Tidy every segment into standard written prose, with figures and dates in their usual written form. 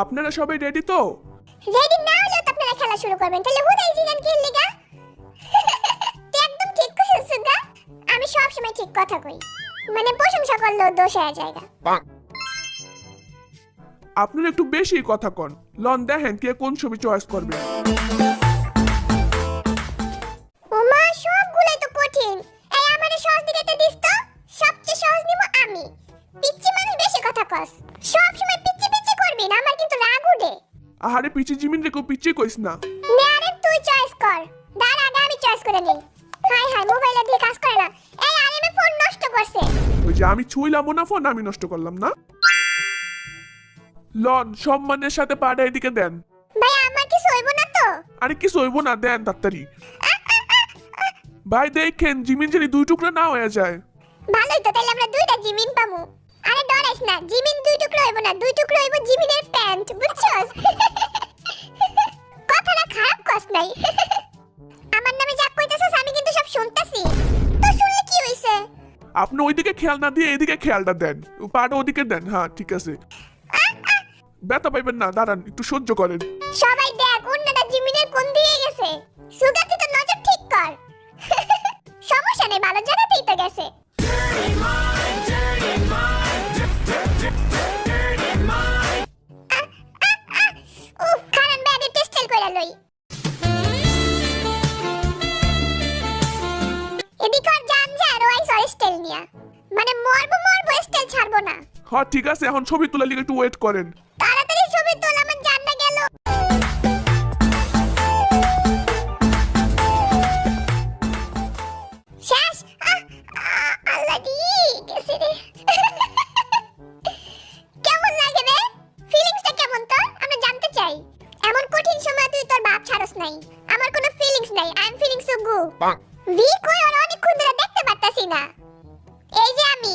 আপনারা সবাই রেডি তো? রেডি না হলে তো আপনারা খেলা শুরু করবেন, তাহলে হুদাই জিনান খেললে গা। তুই একদম ঠিক কইছিস সুগা, আমি সব সময় ঠিক কথা কই, মানে প্রশংসা করলেও দোষ হয়ে যায়গা। আপনারা একটু বেশি কথা কন। লন দেখেন কে কোন ছবি চয়েস করবে। ওমা সবগুলাই তো কঠিন। এই আমারে সহজ দিকে দিস তো, সবচেয়ে সহজ নিব আমি। পিচ্চি মানুষ বেশি কথা কস, সব সময় পিচ্চি পিচ্চি করবি না, আমার কিন্তু রাগ উঠে। আহারে পিচি জিমিন রে, কেউ পিচি কইস না। নে আরে তুই চয়েস কর, দাঁড়া আগে আমি চয়েস করে নেই। হাই হাই, মোবাইলে দিয়ে কাজ করে না। এই আরে ফোন নষ্ট করছে। ওই যে আমি ছুইলাম না ফোন, আমি নষ্ট করলাম না। লন সম্মানের সাথে পাটা এদিকে দেন। ভাই আমার কি সইব না তো? আরে কি সইব না, দেন তাড়াতাড়ি। ভাই দেখেন জিমিন জানি দুই টুকরা না হয়ে যায়। ভালোই তো, তাহলে আমরা দুইটা জিমিন পামু। আরে ডরাইস না, জিমিন দুই টুকরো হইব না, দুই টুকরো হইব জিমিনের প্যান্ট, বুঝছস? কথাটা খারাপ কস নাই। আমার নামে যা কইতাছস আমি কিন্তু সব শুনতাছি। তো শুনলে কি হইছে? আপনি ওইদিকে খেয়াল না দিয়ে এদিকে খেয়ালটা দেন, পাটা ওদিকে দেন। হ্যাঁ ঠিক আছে, ব্যথা পাইবেন না, দাঁড়ান একটু সহ্য করেন। সবাই দেখ অন্যটা জিমিনের কোন দিয়ে গেছে। সুগাতি তো নজর ঠিক কর। সমস্যা নেই, ভালো জায়গাতেই তো গেছে। উফ, কারণ ব্যাগে টেস্টেল করে লই। এদিকে আর জান যা রোয়াই সর স্টেল নিয়া, মানে মরবো স্টেল ছাড়বো না। হ্যাঁ ঠিক আছে, এখন ছবি তোলার লিগে একটু ওয়েট করেন। তাড়াতাড়ি ছবি তোল, আমার জানটা গেল। শেষ। আল্লাহ দি গেছে রে। কেমন লাগে রে? ফিলিংসটা কেমন তোর? আমরা জানতে চাই। এমন কঠিন সময় তুই তোর বাপ ছাড়স নাই। আমার কোনো ফিলিংস নাই, I am feeling so good. ভি কই আর অনেকক্ষণ ধরে দেখতে পারতাছি না। এই যে আমি,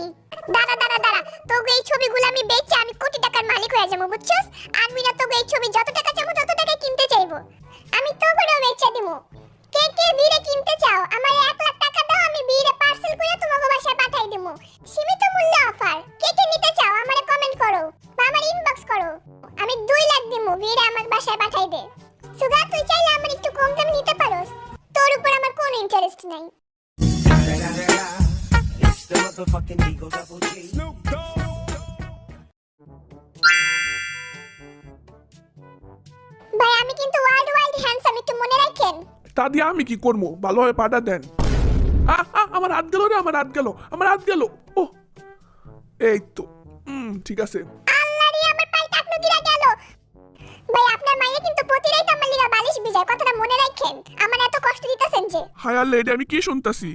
দাঁড়া দাঁড়া দাঁড়া, তোকে এই ছবিগুলো আমি বেচে আমি কোটি টাকার মালিক হয়ে যাবো, বুঝছস? আমি না তোকে এই ছবি যত টাকা চাইবো তত টাকা কিনতে চাইবো, আমি তোকেও বেচে দিমু। কে কে বিরে কিনতে চাও? আমার 1 লাখ টাকা দাও, আমি বিরে পার্সেল করে তোমাকে বাসায় পাঠাই দিমু। সীমিত মূল্যে অফার। কে কে নিতে চাও আমারে কমেন্ট করো বা আমার ইনবক্স করো, আমি 2 লাখ দিমু, বিরে আমার বাসায় পাঠাই দে। সুগা তুই চাইলে আমার একটু কম দামে নিতে পারোস, তোর উপর আমার কোনো ইন্টারেস্ট নাই। It's the motherfucking Eagle Double G. Snoop Dogg. ভাই আমি কিন্তু ওয়াইল্ড হ্যান্ডসাম, একটু মনে রাখেন। তা দিয়ে আমি কি করবো, ভালোভাবে পাটা দেন। আমার হাত গেল রে, আমার হাত গেল, আমার হাত গেল। ও এই তো, ঠিক আছে। আল্লাহ রে, আমার পায়ে টাকনো দিরা গেল। ভাই আপনার মাইয়া কিন্তু প্রতি রাতে আমার লিগা বালিশ ভিজায়, কথাটা মনে রাখেন। আমার এত কষ্ট দিতেছেন যে। হায় আল্লাহ, এটা আমি কি শুনতাছি?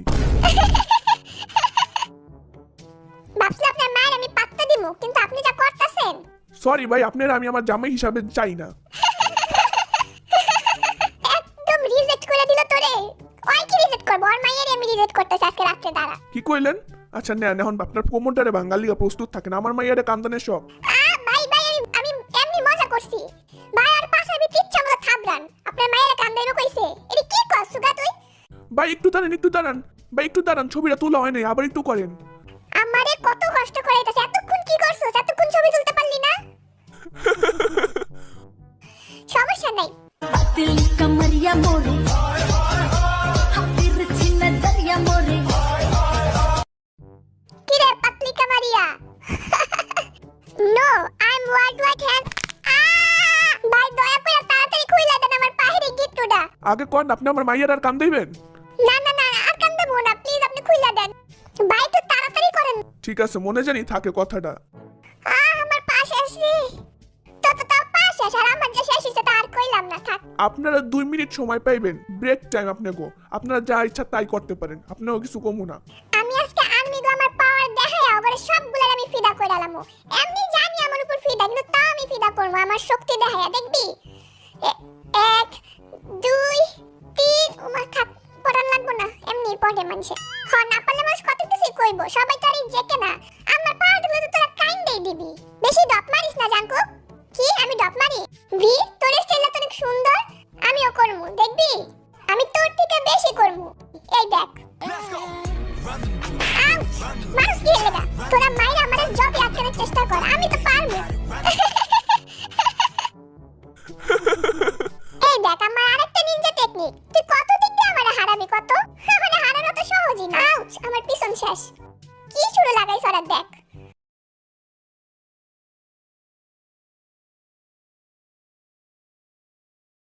ভাবছি আপনার মায়ের আমি পাত্তা দিমু, কিন্তু আপনি যা করতেছেন। সরি ভাই, আপনার আমি আমার জামাই হিসাবে চাই না। একদম রিজেক্ট করে দিল তোরে। ওই কি রিজেক্ট করব? আর মাইয়ারে আমি রিজেক্ট করতেছি আজকে রাতে, দাঁড়া। কি কইলেন? আচ্ছা নেন, এখন আপনার কোমরটারে বাঙালিরা প্রস্তুত থাকেন, আমার মাইয়ারে কান্দানের সব। ভাই ভাই আমি এমনি মজা করছি। ভাই আর পাশে আমি কিচ্ছা মতো থাবরান। আপনার মায়ের কান্দাইনো কইছে। এটা কি কস সুগা তুই? ভাই একটু দাঁড়ান, একটু দাঁড়ান ভাই, একটু দাঁড়ান, ছবিটা তোলা হয় নাই, আবার একটু করেন। আমারে কত কষ্ট করাইতাছে, এতক্ষণ কি করছস? এতক্ষণ ছবি তুলতে পারলি না? সমস্যা নাই। दिल कमरिया मोरे हाथी रची नजरिया मोरे কি রে পাতলি কামারিয়া? No I am wild hand. ভাই দয়া করে তাড়াতাড়ি খুইলা দেন আমার পাহের গিট্টুটা। আগে কোন আপনি আমার মাইয়ার আর কান্দাইবেন? না না না, আর কান্দে না, প্লিজ আপনি খুইলা দেন। ভাই একটু তাড়াতাড়ি করেন। ঠিক আছে, মনে জানি থাকে কথাটা। আমার পাশে আসি তো পাশে আর আমার যে শেষ হইছে তার কইলাম না, থাক। আপনারা 2 মিনিট সময় পাইবেন, ব্রেক টাইম আপনাকে। আপনারা যা ইচ্ছা তাই করতে পারেন, আপনাও কিছু কমু না। আমি আজকে আর্মি গো আমার পাওয়ার দেখায় ওগরে সবগুলা আমি ফিদা কইরালাম। এমনি জানি আমার উপর ফিদা, কিন্তু তা আমি ফিদা করব আমার শক্তি দেখায়, দেখবি? 1 2 3 ওমা থাক, পড়ান লাগবো না, এমনি পড়ে মানুষে। হ না পারলে মানুষ কত কিছু কইবো, সবাই তো আর জেকে না। আমার পাওয়ার দিলে তো তোরা কাইন্দেই দিবি। বেশি ডপ মারিস না জানকো। কি আমি ডপ মারি? ভি তোর স্টাইলটা তো অনেক সুন্দর, আমিও করমু, দেখবি? আমি তোর থেকে বেশি করমু। এই দেখ। মানুষ কি হলো গা? তোরা মাইরা আমাদের জবে আটকানোর চেষ্টা কর, আমি তো পারবো। টেকনিক। তুই কত দিক দিয়ে আমারে হারাবি কত? আমারে হারানো তো সহজই না। আউচ, আমার পিছন শেষ। কি শুরু লাগাইছ ওরা দেখ।